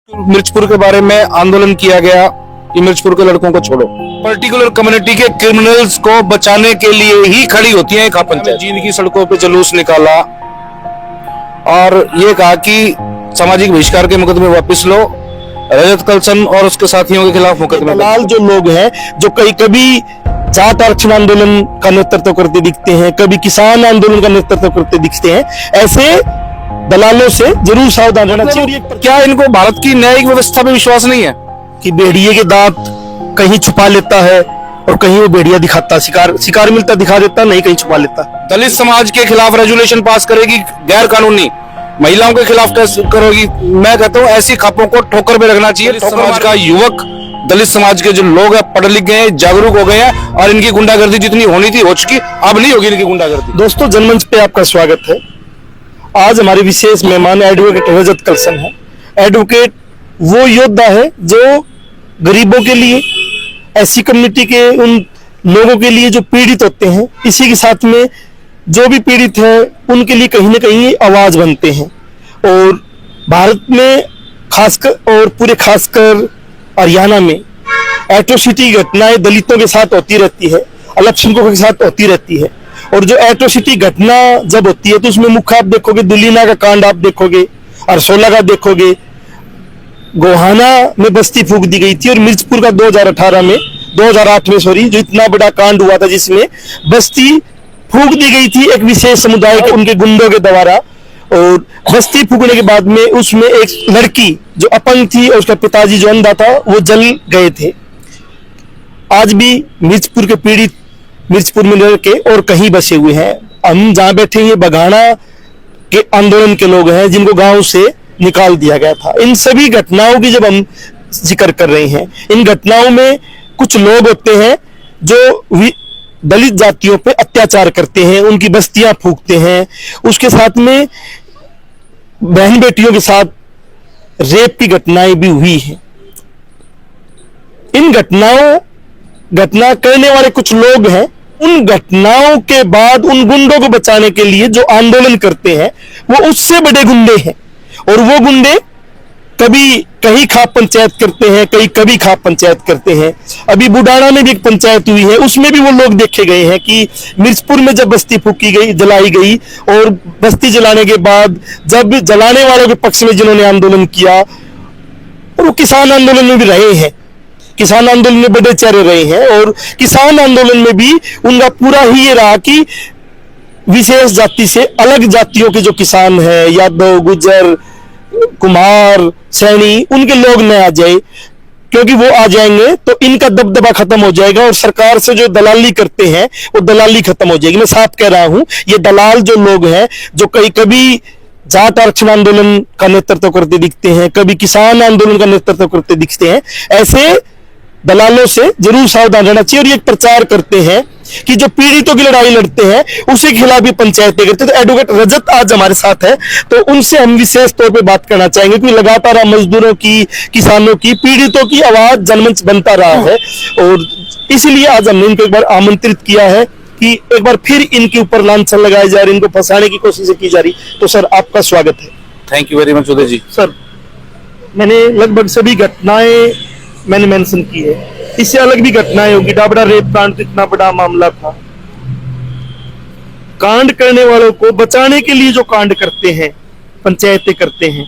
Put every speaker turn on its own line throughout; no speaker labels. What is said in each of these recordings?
मिर्चपुर के बारे में आंदोलन किया गया कि मिर्चपुर के लड़कों को छोड़ो। पर्टिकुलर कम्युनिटी के क्रिमिनल्स को बचाने के लिए ही खड़ी होती है खाप पंचायत। जींद की सड़कों पे जुलूस निकाला और ये कहा कि सामाजिक बहिष्कार के मुकदमे वापस लो, रजत कलसन और उसके साथियों के खिलाफ मुकदमे।
दलाल जो लोग हैं जो कभी जाट आरक्षण आंदोलन का नेतृत्व करते दिखते हैं, कभी किसान आंदोलन का नेतृत्व करते दिखते हैं, ऐसे दलालों से जरूर सावधान रहना चाहिए।
क्या इनको भारत की न्यायिक व्यवस्था पे विश्वास नहीं है
कि भेड़िए के दांत कहीं छुपा लेता है और कहीं वो भेड़िया दिखाता, शिकार मिलता दिखा देता, नहीं कहीं छुपा लेता।
दलित समाज के खिलाफ रेजुलेशन पास करेगी गैर कानूनी, महिलाओं के खिलाफ कैसे करोगी? मैं कहता हूँ ऐसी खापों को ठोकर में रखना चाहिए। समाज का युवक, दलित समाज के जो लोग हैं पढ़ लिख गए हैं, जागरूक हो गए हैं और इनकी गुंडागर्दी जितनी होनी थी हो चुकी, अब नहीं होगी इनकी गुंडागर्दी।
दोस्तों, जनमंच पे आपका स्वागत है। आज हमारे विशेष मेहमान एडवोकेट रजत कलसन है। एडवोकेट वो योद्धा है जो गरीबों के लिए, ऐसी कम्युनिटी के उन लोगों के लिए जो पीड़ित होते हैं, इसी के साथ में जो भी पीड़ित है उनके लिए कहीं ना कहीं आवाज बनते हैं। और भारत में खासकर और पूरे खासकर हरियाणा में एट्रोसिटी घटनाएं दलितों के साथ होती रहती है, अल्पसंख्यकों के साथ होती रहती है। और जो एट्रोसिटी घटना जब होती है तो उसमें मुख्य आप देखोगे दुलीना का कांड आप देखोगे, अरसोला का देखोगे, गोहाना में बस्ती फूंक दी गई थी, और मिर्चपुर का 2008 में जो इतना बड़ा कांड हुआ था जिसमें बस्ती फूंक दी गई थी एक विशेष समुदाय के उनके गुंडों के द्वारा। और बस्ती फूकने के बाद में उसमें एक लड़की जो अपंग थी और उसका पिताजी जो अंधा था वो जल गए थे। आज भी मिर्चपुर के पीड़ित मिर्चपुर में रह के और कहीं बसे हुए हैं। हम जहां बैठे ये बघाना के आंदोलन के लोग हैं जिनको गांव से निकाल दिया गया था। इन सभी घटनाओं की जब हम जिक्र कर रहे हैं, इन घटनाओं में कुछ लोग होते हैं जो दलित जातियों पे अत्याचार करते हैं, उनकी बस्तियां फूकते हैं, उसके साथ में बहन बेटियों के साथ रेप की घटनाएं भी हुई हैं। इन घटना करने वाले कुछ लोग हैं, उन घटनाओं के बाद उन गुंडों को बचाने के लिए जो आंदोलन करते हैं वो उससे बड़े गुंडे हैं। और वो गुंडे कभी कहीं खाप पंचायत करते हैं, कभी खाप पंचायत करते हैं। अभी बुडाना में भी एक पंचायत हुई है, उसमें भी वो लोग देखे गए हैं कि मिर्चपुर में जब बस्ती फूकी गई, जलाई गई, और बस्ती जलाने के बाद जब जलाने वालों के पक्ष में जिन्होंने आंदोलन किया, और वो किसान आंदोलन में भी रहे हैं, किसान आंदोलन में बड़े चेहरे रहे हैं। और किसान आंदोलन में भी उनका पूरा ही ये रहा कि विशेष जाति से अलग जातियों के जो किसान हैं, यादव, गुज्जर, कुम्हार, सैनी, उनके लोग न आ जाए, क्योंकि वो आ जाएंगे तो इनका दबदबा खत्म हो जाएगा और सरकार से जो दलाली करते हैं वो दलाली खत्म हो जाएगी। मैं साफ कह रहा हूं, ये दलाल जो लोग हैं जो कभी जाट आरक्षण आंदोलन का नेतृत्व करते दिखते हैं, कभी किसान आंदोलन का नेतृत्व करते दिखते हैं, ऐसे दलालों से जरूर सावधान रहना चाहिए। और ये प्रचार करते हैं कि जो पीड़ितों की लड़ाई लड़ते हैं उसके खिलाफ भी पंचायतें करते हैं। तो एडवोकेट रजत आज हमारे साथ है, तो उनसे हम विशेष तौर पे बात करना चाहेंगे कि लगातार मजदूरों की, किसानों की, पीड़ितों की आवाज जनमंच बनता रहा है, और इसलिए आज हमने इनको एक बार आमंत्रित किया है कि एक बार फिर इनके ऊपर लांछन लगाए जा रहे, इनको फंसाने की कोशिश की जा रही। तो सर, आपका स्वागत है।
Thank you very much Uday ji.
Sir, मैंने लगभग सभी घटनाएं मैंने मेंशन की है, इससे अलग भी घटनाएं होगी। डाबड़ा रेप कांड इतना बड़ा मामला था, कांड करने वालों को बचाने के लिए जो कांड करते हैं, पंचायतें करते हैं,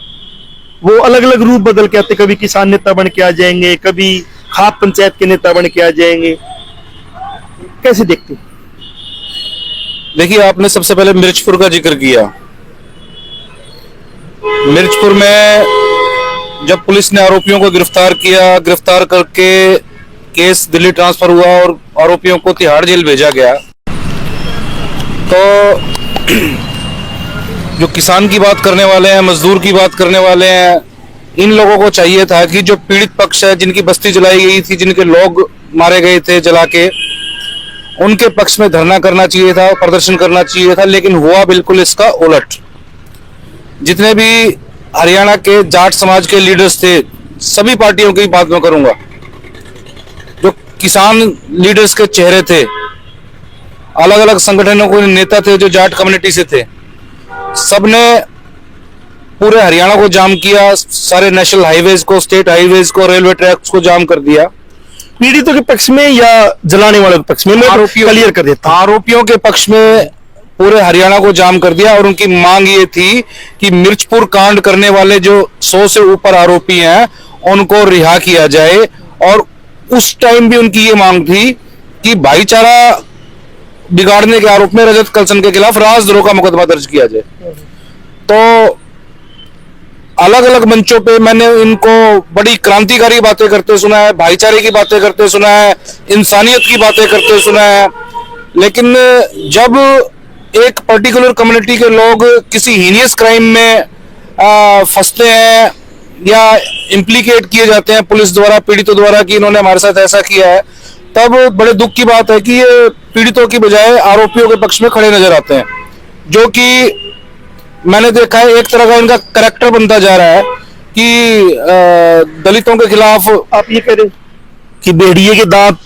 वो अलग अलग रूप बदल के आते, कभी किसान नेता बन के आ जाएंगे, कभी खाप पंचायत के नेता बन के आ जाएंगे। कैसे देखते?
देखिए, आपने सबसे पहले मिर्चपुर का जिक्र किया। मिर्चपुर में जब पुलिस ने आरोपियों को गिरफ्तार किया, गिरफ्तार करके केस दिल्ली ट्रांसफर हुआ और आरोपियों को तिहाड़ जेल भेजा गया, तो जो किसान की बात करने वाले हैं, मजदूर की बात करने वाले हैं, इन लोगों को चाहिए था कि जो पीड़ित पक्ष है, जिनकी बस्ती जलाई गई थी, जिनके लोग मारे गए थे जला के, उनके पक्ष में धरना करना चाहिए था, प्रदर्शन करना चाहिए था। लेकिन हुआ बिल्कुल इसका उलट। जितने भी हरियाणा के जाट समाज के लीडर्स थे, सभी पार्टियों की बात मैं करूंगा, जो किसान लीडर्स के चेहरे थे, अलग अलग संगठनों के नेता थे जो जाट कम्युनिटी से थे, सबने पूरे हरियाणा को जाम किया, सारे नेशनल हाईवेज को, स्टेट हाईवेज को, रेलवे ट्रैक्स को जाम कर दिया।
पीड़ितों के पक्ष में या जलाने वालों के पक्ष में? मैं क्लियर कर देता हूं।
आरोपियों के पक्ष में पूरे हरियाणा को जाम कर दिया और उनकी मांग ये थी कि मिर्चपुर कांड करने वाले जो 100 से ऊपर आरोपी हैं उनको रिहा किया जाए। और उस टाइम भी उनकी ये मांग थी कि भाईचारा बिगाड़ने के आरोप में रजत कलसन के खिलाफ राजद्रोह का मुकदमा दर्ज किया जाए। तो अलग अलग मंचों पे मैंने इनको बड़ी क्रांतिकारी बातें करते सुना है, भाईचारे की बातें करते सुना है, इंसानियत की बातें करते सुना है। लेकिन जब एक पर्टिकुलर कम्युनिटी के लोग किसी हीनियस क्राइम में फंसते हैं या इम्प्लीकेट किए जाते हैं पुलिस द्वारा, पीड़ितों द्वारा कि इन्होंने हमारे साथ ऐसा किया है, तब बड़े दुख की बात है कि ये पीड़ितों की बजाय आरोपियों के पक्ष में खड़े नजर आते हैं, जो कि मैंने देखा है एक तरह का इनका करैक्टर बनता जा रहा है कि दलितों के खिलाफ।
आप ये कह रहे कि भेड़िए के दांत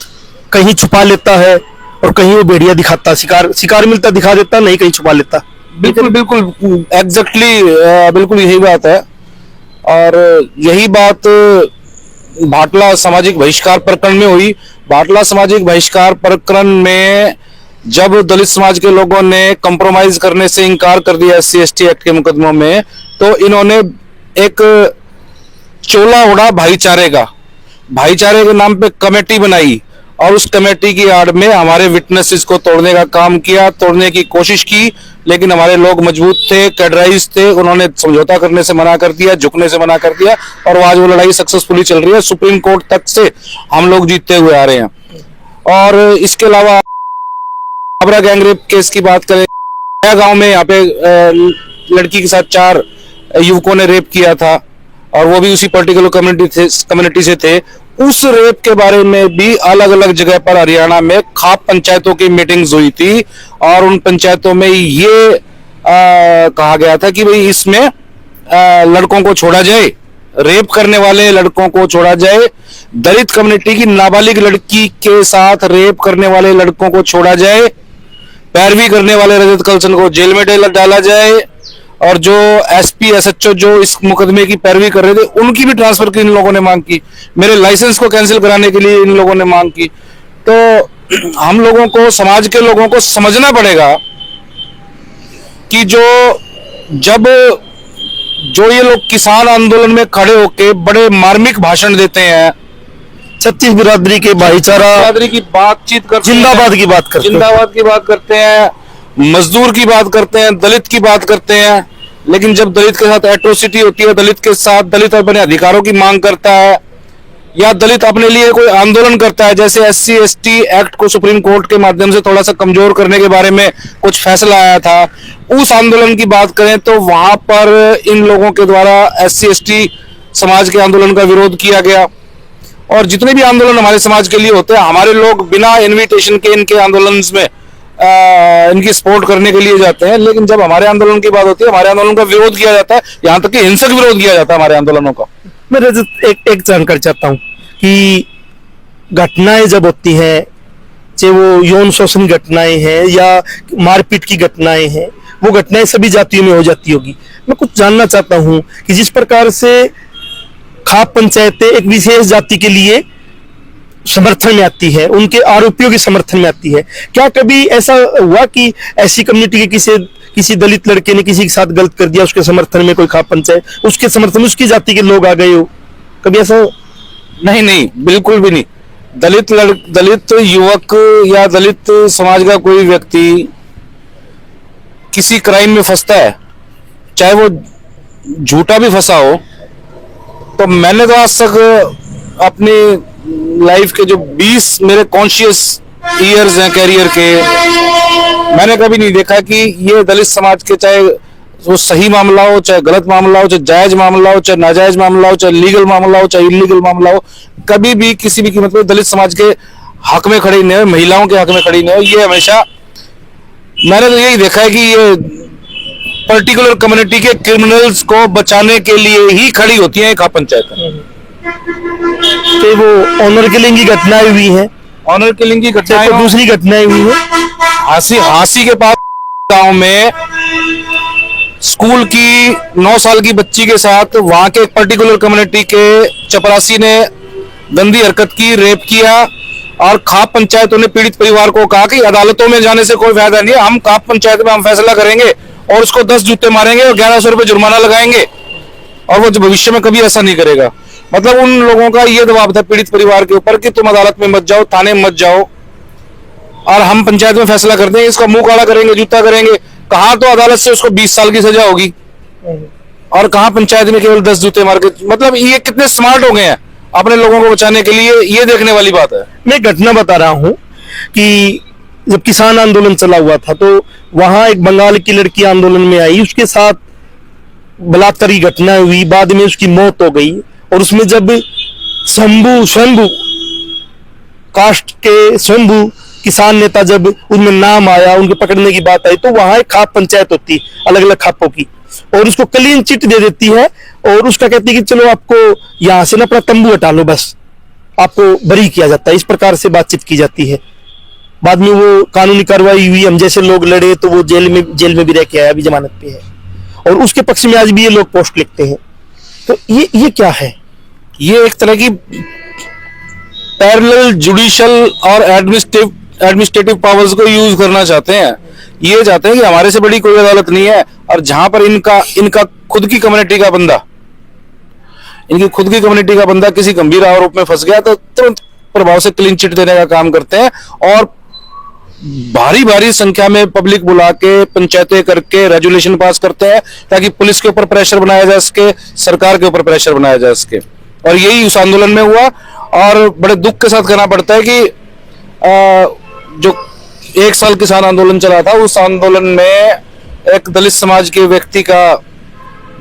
कहीं छुपा लेता है और कहीं वो भेड़िया दिखाता, शिकार मिलता दिखा देता, नहीं कहीं छुपा लेता।
बिल्कुल बिल्कुल एग्जैक्टली बिल्कुल यही बात है। और यही बात भाटला सामाजिक बहिष्कार प्रकरण में हुई। भाटला सामाजिक बहिष्कार प्रकरण में जब दलित समाज के लोगों ने कंप्रोमाइज करने से इनकार कर दिया SC/ST एक्ट के मुकदमों में, तो इन्होंने एक चोला उड़ा भाईचारे के नाम पे कमेटी बनाई और उस कमेटी की आड़ में हमारे विटनेसेस को तोड़ने का काम किया, तोड़ने की कोशिश की। लेकिन हमारे लोग मजबूत थे, कैडराइज थे, उन्होंने समझौता करने से मना कर दिया, झुकने से मना कर दिया और आज वो लड़ाई सक्सेसफुली चल रही है। सुप्रीम कोर्ट तक से हम लोग जीतते हुए आ रहे हैं। और इसके अलावा आबरा गैंगरेप केस की बात करें, गांव में यहाँ पे लड़की के साथ 4 युवकों ने रेप किया था और वो भी उसी पर्टिकुलर कम्युनिटी से थे। उस रेप के बारे में भी अलग अलग जगह पर हरियाणा में खाप पंचायतों की मीटिंग्स हुई थी और उन पंचायतों में ये कहा गया था कि भाई इसमें लड़कों को छोड़ा जाए, रेप करने वाले लड़कों को छोड़ा जाए, दलित कम्युनिटी की नाबालिग लड़की के साथ रेप करने वाले लड़कों को छोड़ा जाए, पैरवी करने वाले रजत कलसन को जेल में डाला जाए और जो SP SHO जो इस मुकदमे की पैरवी कर रहे थे उनकी भी ट्रांसफर की इन लोगों ने मांग की। मेरे लाइसेंस को कैंसिल कराने के लिए इन लोगों ने मांग की। तो हम लोगों को, समाज के लोगों को समझना पड़ेगा कि जो ये लोग किसान आंदोलन में खड़े होके बड़े मार्मिक भाषण देते हैं,
छत्तीस बिरादरी के भाईचारा
की बातचीत करते हैं,
जिंदाबाद की बात करते
हैं, मजदूर की बात करते हैं, दलित की बात करते हैं। लेकिन जब दलित के साथ एट्रोसिटी होती है, दलित के साथ दलित अपने अधिकारों की मांग करता है या दलित अपने लिए कोई आंदोलन करता है, जैसे SC/ST एक्ट को सुप्रीम कोर्ट के माध्यम से थोड़ा सा कमजोर करने के बारे में कुछ फैसला आया था, उस आंदोलन की बात करें तो वहां पर इन लोगों के द्वारा SC/ST समाज के आंदोलन का विरोध किया गया। और जितने भी आंदोलन हमारे समाज के लिए होते हैं, हमारे लोग बिना इन्विटेशन के इनके आंदोलन में इनकी सपोर्ट करने के लिए जाते हैं। लेकिन जब हमारे आंदोलन की बात होती है, हमारे आंदोलन का विरोध किया जाता है, यहाँ तक कि हिंसक विरोध किया जाता है हमारे आंदोलनों का।
मैं एक जानकारी चाहता हूँ कि घटनाएं जब होती हैं, चाहे वो यौन शोषण घटनाएं हैं या मारपीट की घटनाएं हैं, वो घटनाएं सभी जातियों में हो जाती होगी। मैं कुछ जानना चाहता हूँ कि जिस प्रकार से खाप पंचायतें एक विशेष जाति के लिए समर्थन में आती है, उनके आरोपियों के समर्थन में आती है, क्या कभी ऐसा हुआ कि ऐसी कम्युनिटी के किसी दलित लड़के ने किसी के साथ गलत कर दिया, उसके समर्थन में कोई खाप पंचायत, उसके समर्थन में उसकी जाति के लोग आ गए हो, कभी ऐसा?
नहीं, बिल्कुल भी नहीं। दलित युवक या दलित समाज का कोई व्यक्ति किसी क्राइम में फंसता है, चाहे वो झूठा भी फंसा हो, तो मैंने तो आज तक अपनी लाइफ के जो 20 मेरे कॉन्शियस ईयर्स हैं कैरियर के, मैंने कभी नहीं देखा कि ये दलित समाज के, चाहे वो सही मामला हो, चाहे गलत मामला हो, चाहे जायज मामला हो, चाहे नाजायज मामला हो, चाहे लीगल मामला हो, चाहे इलीगल मामला हो, कभी भी किसी भी कीमत पर दलित समाज के हक में खड़ी नहीं हो, महिलाओं के हक में खड़ी नहीं हो। ये हमेशा मैंने तो यही देखा है कि ये पर्टिकुलर कम्युनिटी के क्रिमिनल्स को बचाने के लिए ही खड़ी होती है खाप पंचायत।
तो वो ऑनर किलिंग की घटनाएं हुई है,
ऑनर किलिंग की घटनाएं,
तो दूसरी घटनाएं हुई है।
हांसी के पास गांव में स्कूल की 9 साल की बच्ची के साथ वहां के एक पर्टिकुलर कम्युनिटी के चपरासी ने गंदी हरकत की, रेप किया, और खाप पंचायतों ने पीड़ित परिवार को कहा कि अदालतों में जाने से कोई फायदा नहीं है, हम खाप पंचायत में हम फैसला करेंगे और उसको 10 जूते मारेंगे और 1100 रुपए जुर्माना लगाएंगे, और वो भविष्य में कभी ऐसा नहीं करेगा। मतलब उन लोगों का ये दबाव था पीड़ित परिवार के ऊपर कि तुम अदालत में मत जाओ, थाने में मत जाओ, और हम पंचायत में फैसला कर देंगे, इसका मुंह काला करेंगे, जूता करेंगे। कहा तो अदालत से उसको 20 साल की सजा होगी, और कहा पंचायत में केवल 10 जूते मार के। मतलब ये कितने स्मार्ट हो गए हैं अपने लोगों को बचाने के लिए, ये देखने वाली बात है।
मैं एक घटना बता रहा हूं कि जब किसान आंदोलन चला हुआ था तो वहां एक बंगाल की लड़की आंदोलन में आई, उसके साथ बलात्कार की घटना हुई, बाद में उसकी मौत हो गई। और उसमें जब शंभू कास्ट के शंभू किसान नेता जब उनमें नाम आया, उनके पकड़ने की बात आई, तो वहां एक खाप पंचायत होती है अलग अलग खापों की, और उसको क्लीन चिट दे देती है और उसका कहती है कि चलो आपको यहां से ना अपना तंबू हटा लो, बस आपको बरी किया जाता है। इस प्रकार से बातचीत की जाती है। बाद में वो कानूनी कार्रवाई हुई, हम जैसे लोग लड़े तो वो जेल में भी रह के आया, अभी जमानत पे है, और उसके पक्ष में आज भी ये लोग पोस्ट लिखते हैं। तो ये क्या है?
ये एक तरह की पैरेलल जुडिशियल और एडमिनिस्ट्रेटिव पावर्स को यूज करना चाहते हैं। ये चाहते हैं कि हमारे से बड़ी कोई अदालत नहीं है, और जहां पर इनका खुद की कम्युनिटी का बंदा, इनकी खुद की कम्युनिटी का बंदा किसी गंभीर आरोप में फंस गया तो तुरंत प्रभाव से क्लीन चिट देने का काम करते हैं, और भारी भारी संख्या में पब्लिक बुला के पंचायतें करके रेजुलेशन पास करते हैं ताकि पुलिस के ऊपर प्रेशर बनाया जा सके, सरकार के ऊपर प्रेशर बनाया जा सके। और यही उस आंदोलन में हुआ, और बड़े दुख के साथ कहना पड़ता है कि जो 1 साल किसान आंदोलन चला था, उस आंदोलन में एक दलित समाज के व्यक्ति का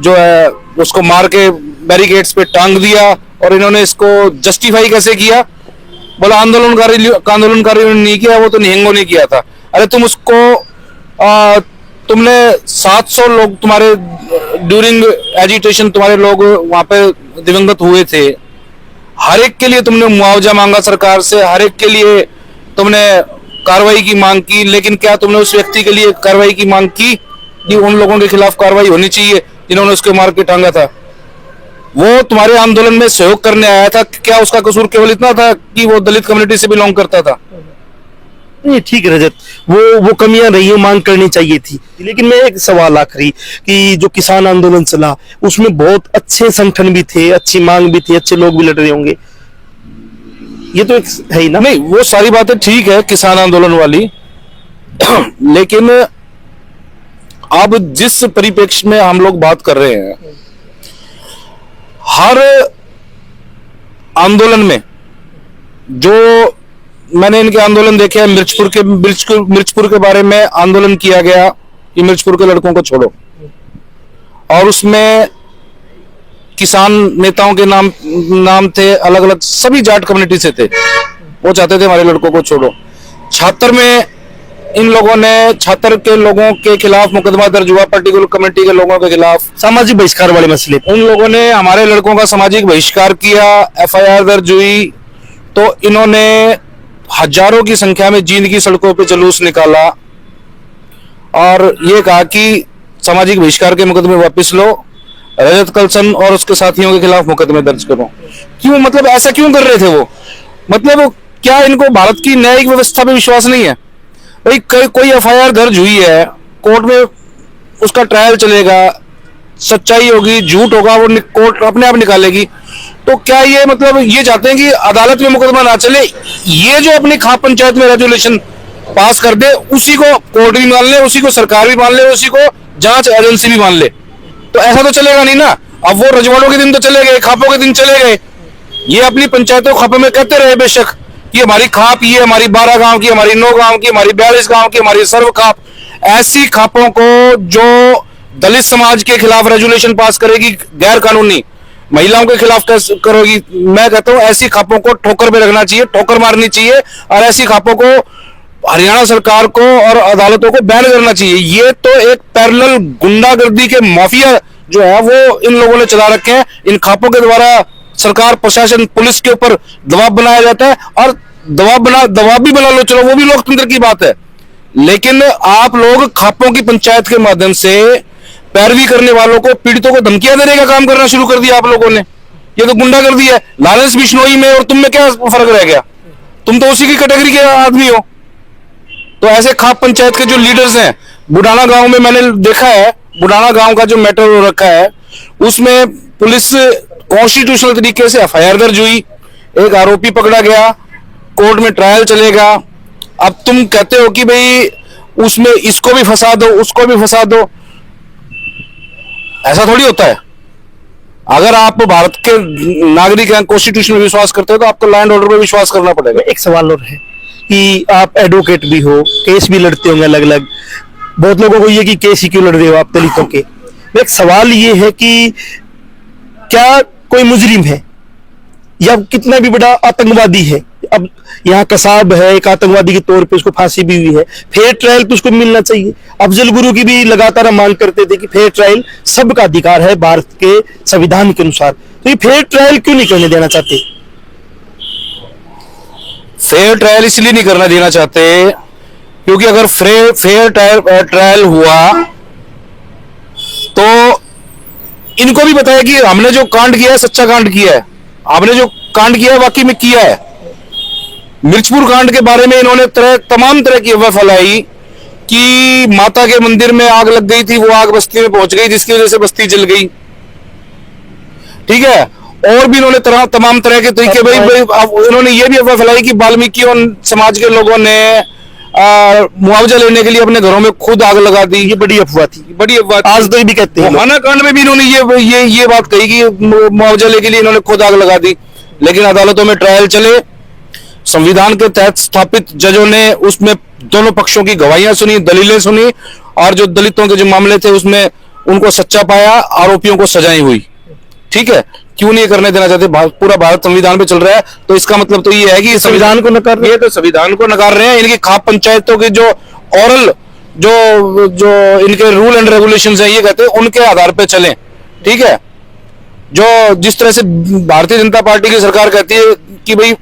जो है उसको मार के बैरिकेड्स पे टांग दिया, और इन्होंने इसको जस्टिफाई कैसे किया, बोला आंदोलनकारियों ने नहीं किया, वो तो निहंगों ने किया था। अरे तुम उसको तुमने 700 लोग तुम्हारे ड्यूरिंग एजिटेशन, तुम्हारे लोग वहां पे दिवंगत हुए थे, हर एक के लिए तुमने मुआवजा मांगा सरकार से, हर एक के लिए तुमने कार्रवाई की मांग की, लेकिन क्या तुमने उस व्यक्ति के लिए कार्रवाई की मांग की कि उन लोगों के खिलाफ कार्रवाई होनी चाहिए जिन्होंने उसको मार के टांगा था? वो तुम्हारे आंदोलन में सहयोग करने आया था, क्या उसका कसूर केवल इतना था कि वो दलित कम्युनिटी से बिलोंग करता था?
नहीं, ठीक है रजत, वो कमियां रही है, मांग करनी चाहिए थी। लेकिन मैं एक सवाल आखिरी, कि जो किसान आंदोलन चला उसमें बहुत अच्छे संगठन भी थे, अच्छी मांग भी थी, अच्छे लोग भी लड़ रहे होंगे, ये तो एक है ही ना?
नहीं, वो सारी बातें ठीक है किसान आंदोलन वाली लेकिन अब जिस परिप्रेक्ष्य में हम लोग बात कर रहे हैं, हर आंदोलन में जो मैंने इनके आंदोलन देखे हैं, मिर्चपुर के बारे में आंदोलन किया गया कि मिर्चपुर के लड़कों को छोड़ो, और उसमें किसान नेताओं के नाम थे, अलग अलग सभी जाट कम्युनिटी से थे, वो चाहते थे हमारे लड़कों को छोड़ो। छात्र में इन लोगों ने छात्र के लोगों के खिलाफ मुकदमा दर्ज हुआ, पर्टिकुलर कम्युनिटी के लोगों के खिलाफ
सामाजिक बहिष्कार वाले मसले,
उन लोगों ने हमारे लड़कों का सामाजिक बहिष्कार किया, FIR दर्ज हुई, तो इन्होंने हजारों की संख्या में जींद की सड़कों पे जुलूस निकाला और ये कहा कि सामाजिक बहिष्कार के मुकदमे वापस लो, रजत कलसन और उसके साथियों के खिलाफ मुकदमे दर्ज करो। क्यों, मतलब ऐसा क्यों कर रहे थे वो? मतलब क्या इनको भारत की न्यायिक व्यवस्था पे विश्वास नहीं है? भाई कोई FIR दर्ज हुई है, कोर्ट में उसका ट्रायल चलेगा, सच्चाई होगी, झूठ होगा, वो कोर्ट अपने आप निकालेगी। तो क्या ये मतलब ये चाहते हैं कि अदालत में मुकदमा ना चले, ये जो अपनी खाप पंचायत में रेजुलेशन पास कर दे, उसी को कोर्ट भी मान ले, उसी को सरकार भी मान ले, उसी को जांच एजेंसी भी मान ले? तो ऐसा तो चलेगा नहीं ना। अब वो रजवाड़ों के दिन तो चले गए, खापों के दिन चले गए। ये अपनी पंचायतों खापों में कहते रहे बेशक कि हमारी खाप, ये हमारी 12 गांव की, हमारी 9 गांव की, हमारी 42 गांव की, हमारी सर्व खाप। ऐसी खापों को जो दलित समाज के खिलाफ रेजुलेशन पास करेगी गैर कानूनी, महिलाओं के खिलाफ करोगी, मैं कहता हूं ऐसी खापों को ठोकर में रखना चाहिए, ठोकर मारनी चाहिए, और ऐसी खापों को हरियाणा सरकार को और अदालतों को बैन करना चाहिए। ये तो एक पैरेलल गुंडागर्दी के माफिया जो है वो इन लोगों ने चला रखे हैं। इन खापों के द्वारा सरकार, प्रशासन, पुलिस के ऊपर दबाव बनाया जाता है, और दबाव भी बना लो, चलो वो भी लोकतंत्र की बात है, लेकिन आप लोग खापों की पंचायत के माध्यम से पैरवी करने वालों को, पीड़ितों को धमकियां देने का काम करना शुरू कर दिया आप लोगों ने। ये तो गुंडागर्दी है। लारेंस बिश्नोई में और तुम में क्या फर्क रह गया? तुम तो उसी की कैटेगरी के आदमी हो। तो ऐसे खाप पंचायत के जो लीडर्स हैं, बुढ़ाना गांव में मैंने देखा है, बुढ़ाना गांव का जो मैटर हो रखा है उसमें पुलिस कॉन्स्टिट्यूशनल तरीके से एफआईआर दर्ज हुई, एक आरोपी पकड़ा गया, कोर्ट में ट्रायल चलेगा। अब तुम कहते हो कि भाई उसमें इसको भी फंसा दो, उसको भी फंसा दो। ऐसा थोड़ी होता है। अगर आप भारत के नागरिक हैं, कॉन्स्टिट्यूशन में विश्वास करते हो, तो आपको लैंड ऑर्डर में विश्वास करना पड़ेगा।
एक सवाल और है कि आप एडवोकेट भी हो, केस भी लड़ते होंगे अलग अलग। बहुत लोगों को ये कि केस ही क्यों लड़ रहे हो आप दलितों के। एक सवाल ये है कि क्या कोई मुजरिम है या कितना भी बड़ा आतंकवादी है, अब यहाँ कसाब है, एक आतंकवादी के तौर पे उसको फांसी भी हुई है, फेयर ट्रायल तो उसको मिलना चाहिए। अफजल गुरु की भी लगातार मांग करते थे कि फेयर ट्रायल सबका अधिकार है भारत के संविधान के अनुसार। तो ये फेयर ट्रायल क्यों नहीं करने देना चाहते?
फेयर ट्रायल इसलिए नहीं करना देना चाहते क्योंकि अगर फेयर ट्रायल हुआ तो इनको भी पता है कि हमने जो कांड किया है सच्चा कांड किया है, आपने जो कांड किया है वाकई में किया है। मिर्चपुर कांड के बारे में इन्होंने तमाम तरह की अफवाह फैलाई कि माता के मंदिर में आग लग गई थी, वो आग बस्ती में पहुंच गई जिसकी वजह से बस्ती जल गई। ठीक है। और भी इन्होंने तमाम तरह के तरीके इन्होंने ये भी अफवाह फैलाई कि वाल्मीकि समाज के लोगों ने मुआवजा लेने के लिए अपने घरों में खुद आग लगा दी। ये बड़ी अफवाह थी, बड़ी अफवाह। आज तो ये भी कहते हैं, माना कांड में भी इन्होंने ये बात कही कि मुआवजा लेने के लिए इन्होंने खुद आग लगा दी। लेकिन अदालतों में ट्रायल चले, संविधान के तहत स्थापित जजों ने उसमें दोनों पक्षों की गवाहियां सुनी, दलीलें सुनी, और जो दलितों के जो मामले थे उसमें उनको सच्चा पाया, आरोपियों को सजाएं हुई। ठीक है। क्यों नहीं करने देना चाहते? पूरा भारत संविधान पे चल रहा है, तो इसका मतलब तो ये है कि संविधान को नकार रहे हैं। तो संविधान को नकार रहे हैं। इनकी खाप पंचायतों के जो ऑरल जो इनके रूल एंड रेगुलेशंस हैं, ये कहते हैं उनके आधार पे चलें। ठीक है। जो जिस तरह से भारतीय जनता पार्टी की सरकार कहती है कि भाई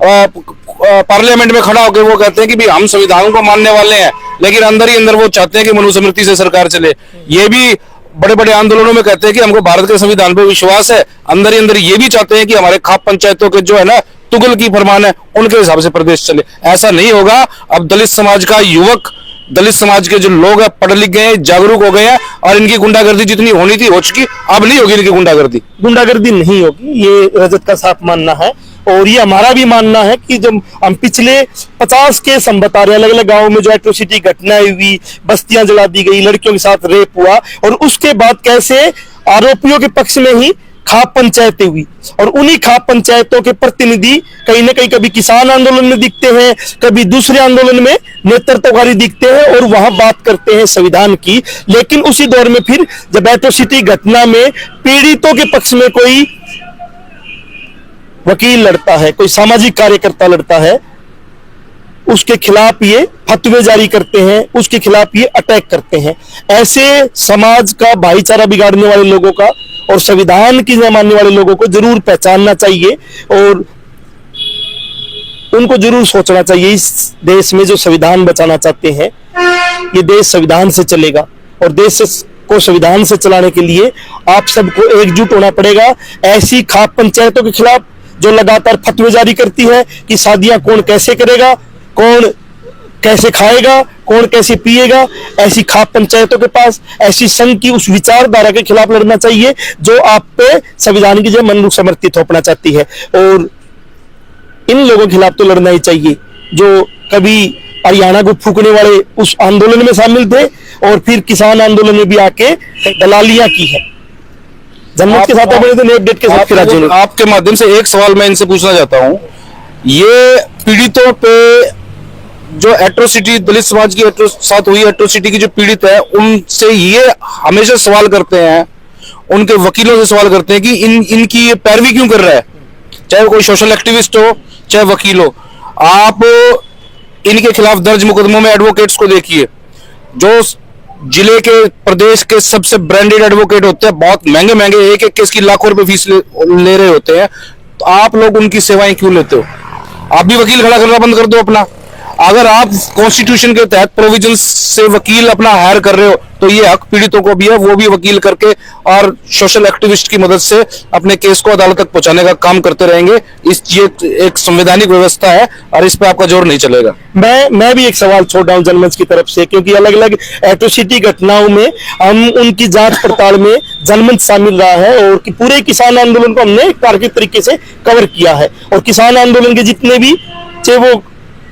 पार्लियामेंट में खड़ा होकर वो कहते हैं कि भाई हम संविधान को मानने वाले हैं, लेकिन अंदर ही अंदर वो चाहते हैं कि मनुस्मृति से सरकार चले। ये भी बड़े बड़े आंदोलनों में कहते हैं कि हमको भारत के संविधान पर विश्वास है, अंदर ही अंदर ये भी चाहते हैं कि हमारे खाप पंचायतों के जो है ना तुगल की फरमान है उनके हिसाब से प्रदेश चले। ऐसा नहीं होगा। अब दलित समाज का युवक, दलित समाज के जो लोग हैं पढ़ लिख गए हैं, जागरूक हो गए हैं, और इनकी गुंडागर्दी जितनी होनी थी हो चुकी, अब नहीं होगी इनकी गुंडागर्दी।
गुंडागर्दी नहीं होगी, ये रजत का साफ मानना है। और ये हमारा भी मानना है कि जब हम पिछले 50 केस हम बता रहे हैं, अलग अलग गाँव में जो एट्रोसिटी घटनाएं हुई, बस्तियां जला दी गई, लड़कियों के साथ रेप हुआ, और उसके बाद कैसे आरोपियों के पक्ष में ही खाप पंचायतें हुई, और उन्हीं खाप पंचायतों के प्रतिनिधि कहीं ना कहीं कभी किसान आंदोलन में दिखते हैं, कभी दूसरे आंदोलन में नेतृत्वकारी दिखते हैं, और वहां बात करते हैं संविधान की। लेकिन उसी दौर में फिर जब एट्रोसिटी घटना में पीड़ितों के पक्ष में कोई वकील लड़ता है, कोई सामाजिक कार्यकर्ता लड़ता है, उसके खिलाफ ये फतवे जारी करते हैं, उसके खिलाफ ये अटैक करते हैं। ऐसे समाज का भाईचारा बिगाड़ने वाले लोगों का और संविधान की न मानने वाले लोगों को जरूर पहचानना चाहिए, और उनको जरूर सोचना चाहिए इस देश में जो संविधान बचाना चाहते हैं, ये देश संविधान से चलेगा, और देश को संविधान से चलाने के लिए आप सबको एकजुट होना पड़ेगा। ऐसी खाप पंचायतों के खिलाफ जो लगातार फतवे जारी करती है कि शादियां कौन कैसे करेगा, कौन कैसे खाएगा, कौन कैसे पिएगा, ऐसी खाप पंचायतों के पास, ऐसी संघ की उस विचारधारा के खिलाफ लड़ना चाहिए जो आप पे संविधान की जो मनुस्मृति थोपना चाहती है। और इन लोगों के खिलाफ तो लड़ना ही चाहिए जो कभी हरियाणा को फूकने वाले उस आंदोलन में शामिल थे, और फिर किसान आंदोलन में भी आके दलालियां की है। जन्नत के साथ बने थे, नेक डेट के साथ फिर
आपके माध्यम से एक सवाल मैं इनसे पूछना चाहता हूं। ये पीड़ितों पे जो एट्रोसिटी दलित समाज की साथ हुई एट्रोसिटी की जो पीड़ित है, उनसे ये हमेशा सवाल करते हैं, उनके वकीलों से सवाल करते हैं कि इनकी ये पैरवी क्यों कर रहा है, चाहे वो कोई सोशल एक्टिविस्ट हो चाहे वकील हो। आप इनके खिलाफ दर्ज मुकदमों में एडवोकेट्स को देखिए, जो जिले के प्रदेश के सबसे ब्रांडेड एडवोकेट होते हैं, बहुत महंगे महंगे, एक एक केस की लाखों रुपए फीस ले रहे होते हैं। तो आप लोग उनकी सेवाएं क्यों लेते हो? आप भी वकील खड़ा करना बंद कर दो अपना। अगर आप कॉन्स्टिट्यूशन के तहत प्रोविजन से वकील अपना हायर कर रहे हो तो ये हक पीड़ितों को भी है, वो भी वकील करके और सोशल एक्टिविस्ट की मदद से अपने केस को अदालत तक पहुंचाने का काम करते रहेंगे। ये एक संवैधानिक व्यवस्था है और इस पे आपका जोर नहीं चलेगा।
मैं भी एक सवाल छोड़ रहा हूं जनमंच की तरफ से, क्योंकि अलग अलग एट्रोसिटी घटनाओं में हम उनकी जांच पड़ताल में जनमंच शामिल रहा है और कि पूरे किसान आंदोलन को हमने टारगेट तरीके से कवर किया है। और किसान आंदोलन के जितने भी, चाहे वो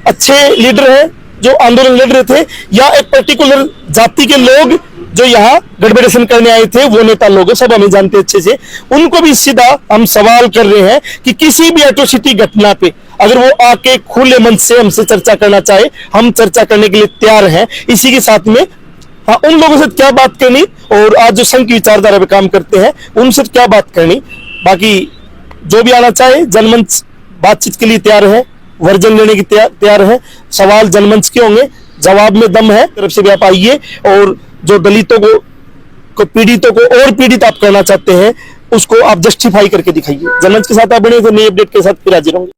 अच्छे लीडर हैं जो आंदोलन लड़ रहे थे या एक पर्टिकुलर जाति के लोग जो यहाँ गड़बड़ेशन करने आए थे, वो नेता लोग सब हमें जानते अच्छे से, उनको भी सीधा हम सवाल कर रहे हैं कि किसी भी एट्रोसिटी घटना पे अगर वो आके खुले मन से हमसे चर्चा करना चाहे, हम चर्चा करने के लिए तैयार हैं। इसी के साथ में हाँ, उन लोगों से क्या बात करनी और आज जो संघ की विचारधारा पे काम करते हैं उनसे क्या बात करनी, बाकी जो भी आना चाहे जनमंच बातचीत के लिए तैयार है, वर्जन लेने की तैयार है। सवाल जनमंच के होंगे, जवाब में दम है, तरफ से भी आप आइए और जो दलितों को पीड़ितों को और पीड़ित आप करना चाहते हैं उसको आप जस्टिफाई करके दिखाइए। जनमंच के साथ आप बने तो नई अपडेट के साथ फिर हाजिर होंगे।